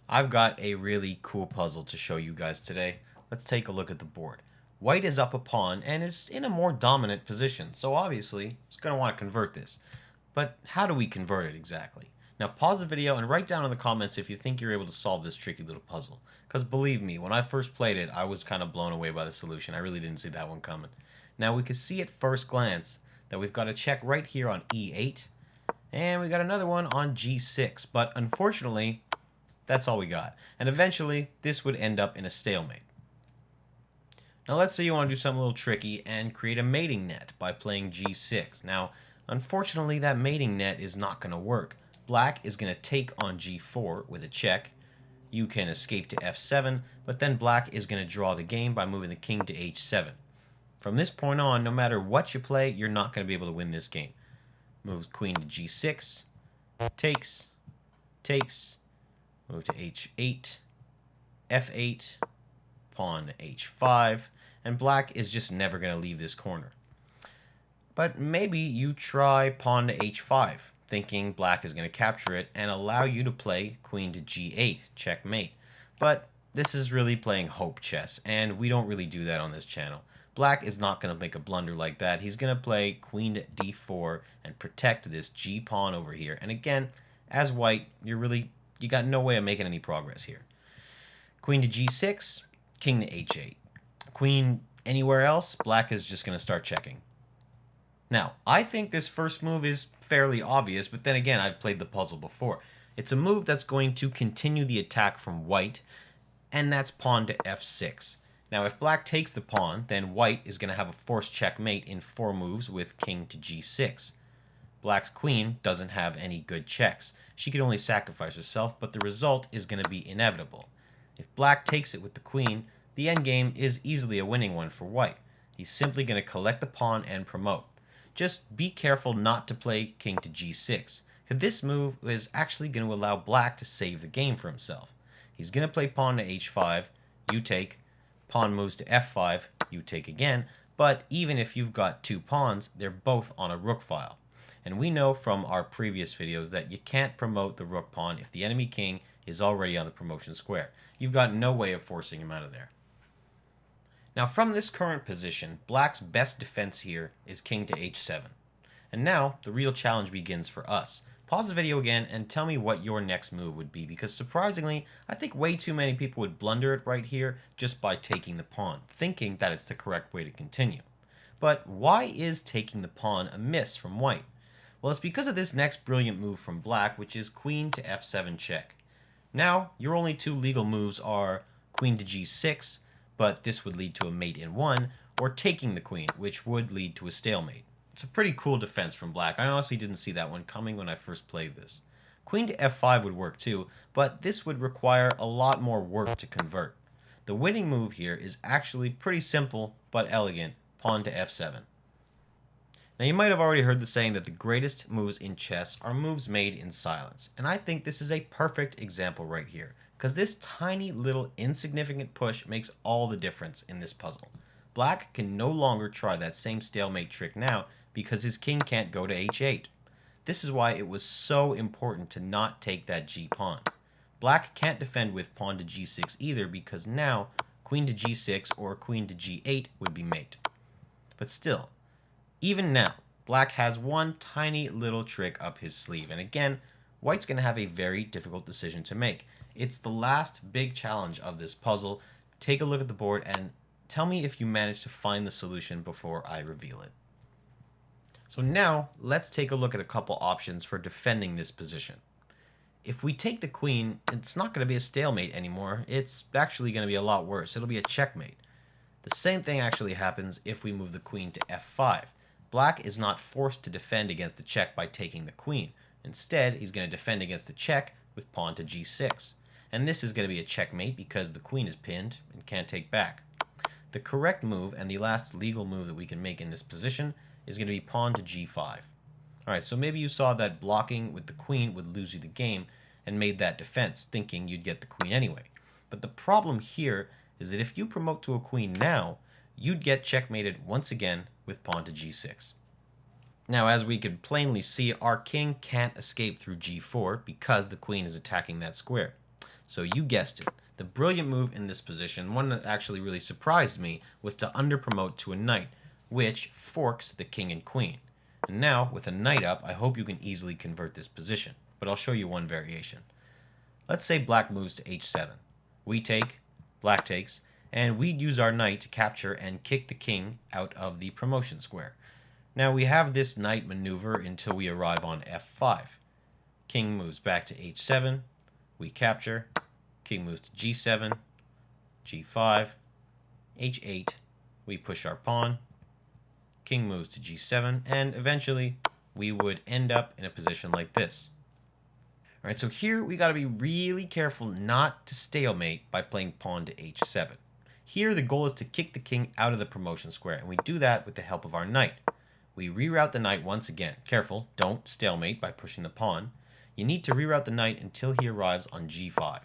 I've got a really cool puzzle to show you guys today. Let's take a look at the board. White is up a pawn and is in a more dominant position, so obviously it's going to want to convert this. But how do we convert it exactly? Now pause the video and write down in the comments if you think you're able to solve this tricky little puzzle. Because believe me, when I first played it, I was kind of blown away by the solution. I really didn't see that one coming. Now we can see at first glance that we've got a check right here on e8, and we got another one on g6, but unfortunately, that's all we got. And eventually, this would end up in a stalemate. Now let's say you want to do something a little tricky and create a mating net by playing g6. Now, unfortunately, that mating net is not going to work. Black is going to take on g4 with a check. You can escape to f7, but then black is going to draw the game by moving the king to h7. From this point on, no matter what you play, you're not going to be able to win this game. Moves queen to g6, takes, move to h8, f8, pawn to h5, and black is just never going to leave this corner. But maybe you try pawn to h5, thinking black is going to capture it and allow you to play queen to g8, checkmate. But this is really playing hope chess, and we don't really do that on this channel. Black is not going to make a blunder like that. He's going to play queen to d4 and protect this g pawn over here. And again, as white, you got no way of making any progress here. Queen to g6, king to h8. Queen anywhere else, black is just going to start checking. Now, I think this first move is fairly obvious, but then again, I've played the puzzle before. It's a move that's going to continue the attack from white, and that's pawn to f6. Now, if black takes the pawn, then white is going to have a forced checkmate in 4 moves with king to g6. Black's queen doesn't have any good checks. She can only sacrifice herself, but the result is going to be inevitable. If black takes it with the queen, the endgame is easily a winning one for white. He's simply going to collect the pawn and promote. Just be careful not to play king to g6, because this move is actually going to allow black to save the game for himself. He's going to play pawn to h5, you take, pawn moves to f5, you take again, but even if you've got 2 pawns, they're both on a rook file. And we know from our previous videos that you can't promote the rook pawn if the enemy king is already on the promotion square. You've got no way of forcing him out of there. Now from this current position, black's best defense here is king to h7. And now the real challenge begins for us. Pause the video again and tell me what your next move would be, because surprisingly, I think way too many people would blunder it right here just by taking the pawn, thinking that it's the correct way to continue. But why is taking the pawn a miss from white? Well, it's because of this next brilliant move from black, which is queen to f7 check. Now, your only 2 legal moves are queen to g6, but this would lead to a mate in 1, or taking the queen, which would lead to a stalemate. It's a pretty cool defense from black. I honestly didn't see that one coming when I first played this. Queen to f5 would work too, but this would require a lot more work to convert. The winning move here is actually pretty simple but elegant, pawn to f7. Now you might have already heard the saying that the greatest moves in chess are moves made in silence, and I think this is a perfect example right here, because this tiny little insignificant push makes all the difference in this puzzle. Black can no longer try that same stalemate trick now because his king can't go to h8. This is why it was so important to not take that g-pawn. Black can't defend with pawn to g6 either, because now queen to g6 or queen to g8 would be mate. But still, even now, black has one tiny little trick up his sleeve, and again, white's going to have a very difficult decision to make. It's the last big challenge of this puzzle. Take a look at the board and tell me if you manage to find the solution before I reveal it. So now, let's take a look at a couple options for defending this position. If we take the queen, it's not going to be a stalemate anymore. It's actually going to be a lot worse. It'll be a checkmate. The same thing actually happens if we move the queen to f5. Black is not forced to defend against the check by taking the queen. Instead, he's going to defend against the check with pawn to g6. And this is going to be a checkmate because the queen is pinned and can't take back. The correct move, and the last legal move that we can make in this position, is going to be pawn to g5. Alright, so maybe you saw that blocking with the queen would lose you the game and made that defense, thinking you'd get the queen anyway. But the problem here is that if you promote to a queen now, you'd get checkmated once again with pawn to g6. Now, as we can plainly see, our king can't escape through g4 because the queen is attacking that square. So you guessed it. The brilliant move in this position, one that actually really surprised me, was to underpromote to a knight, which forks the king and queen. And now, with a knight up, I hope you can easily convert this position, but I'll show you one variation. Let's say black moves to h7. We take, black takes, and we'd use our knight to capture and kick the king out of the promotion square. Now we have this knight maneuver until we arrive on f5. King moves back to h7, we capture, king moves to g7, g5, h8, we push our pawn, king moves to g7, and eventually we would end up in a position like this. Alright, so here we got to be really careful not to stalemate by playing pawn to h7. Here the goal is to kick the king out of the promotion square, and we do that with the help of our knight. We reroute the knight once again. Careful, don't stalemate by pushing the pawn. You need to reroute the knight until he arrives on g5.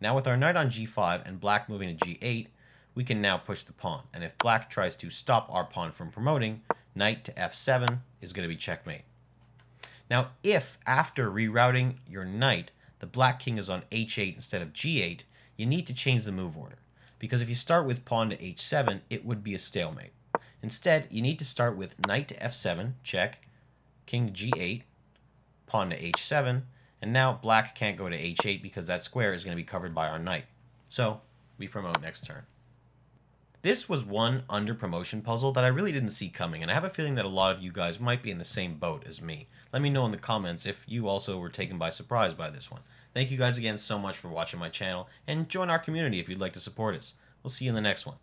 Now with our knight on g5 and black moving to g8, we can now push the pawn. And if black tries to stop our pawn from promoting, knight to f7 is going to be checkmate. Now if after rerouting your knight, the black king is on h8 instead of g8, you need to change the move order. Because if you start with pawn to h7, it would be a stalemate. Instead, you need to start with knight to f7, check, king to g8, pawn to h7, and now black can't go to h8 because that square is going to be covered by our knight. So, we promote next turn. This was one under promotion puzzle that I really didn't see coming, and I have a feeling that a lot of you guys might be in the same boat as me. Let me know in the comments if you also were taken by surprise by this one. Thank you guys again so much for watching my channel, and join our community if you'd like to support us. We'll see you in the next one.